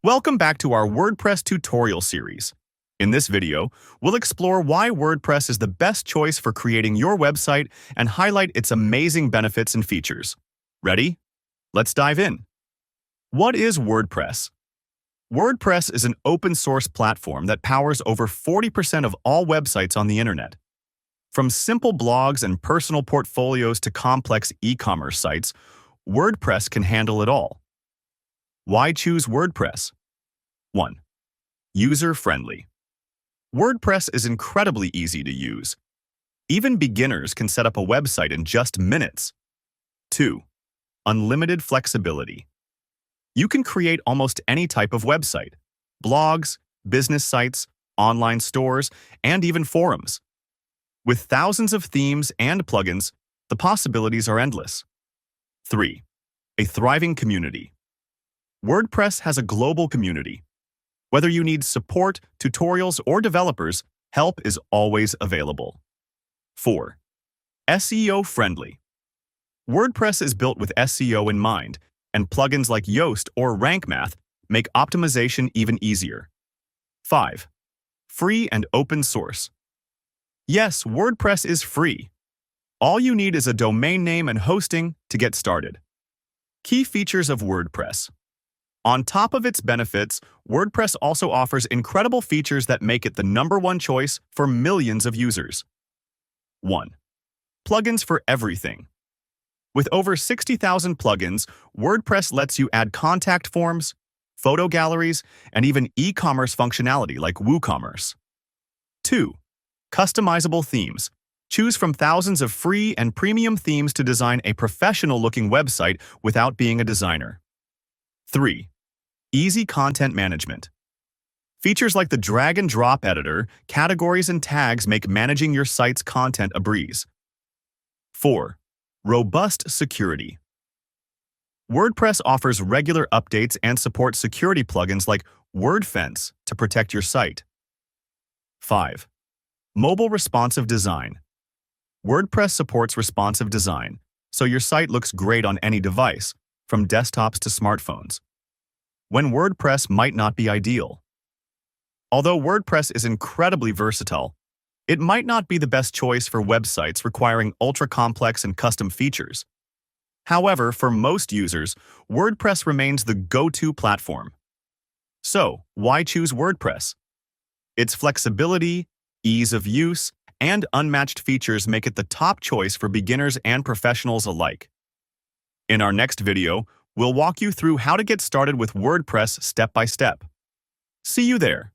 Welcome back to our WordPress tutorial series. In this video, we'll explore why WordPress is the best choice for creating your website and highlight its amazing benefits and features. Ready? Let's dive in. What is WordPress? WordPress is an open-source platform that powers over 40% of all websites on the internet. From simple blogs and personal portfolios to complex e-commerce sites, WordPress can handle it all. Why choose WordPress? 1. User-friendly. WordPress is incredibly easy to use. Even beginners can set up a website in just minutes. 2. Unlimited flexibility. You can create almost any type of website: blogs, business sites, online stores, and even forums. With thousands of themes and plugins, the possibilities are endless. 3. A thriving community. WordPress has a global community. Whether you need support, tutorials, or developers, help is always available. 4. SEO-friendly. WordPress is built with SEO in mind, and plugins like Yoast or Rank Math make optimization even easier. 5. Free and open source. Yes, WordPress is free. All you need is a domain name and hosting to get started. Key features of WordPress. On top of its benefits, WordPress also offers incredible features that make it the #1 choice for millions of users. 1. Plugins for everything. With over 60,000 plugins, WordPress lets you add contact forms, photo galleries, and even e-commerce functionality like WooCommerce. 2. Customizable themes. Choose from thousands of free and premium themes to design a professional-looking website without being a designer. 3. Easy content management. Features like the drag-and-drop editor, categories, and tags make managing your site's content a breeze. 4. Robust security. WordPress offers regular updates and supports security plugins like WordFence to protect your site. 5. Mobile responsive design. WordPress supports responsive design, so your site looks great on any device, from desktops to smartphones. When WordPress might not be ideal. Although WordPress is incredibly versatile, it might not be the best choice for websites requiring ultra-complex and custom features. However, for most users, WordPress remains the go-to platform. So, why choose WordPress? Its flexibility, ease of use, and unmatched features make it the top choice for beginners and professionals alike. In our next video, we'll walk you through how to get started with WordPress step by step. See you there.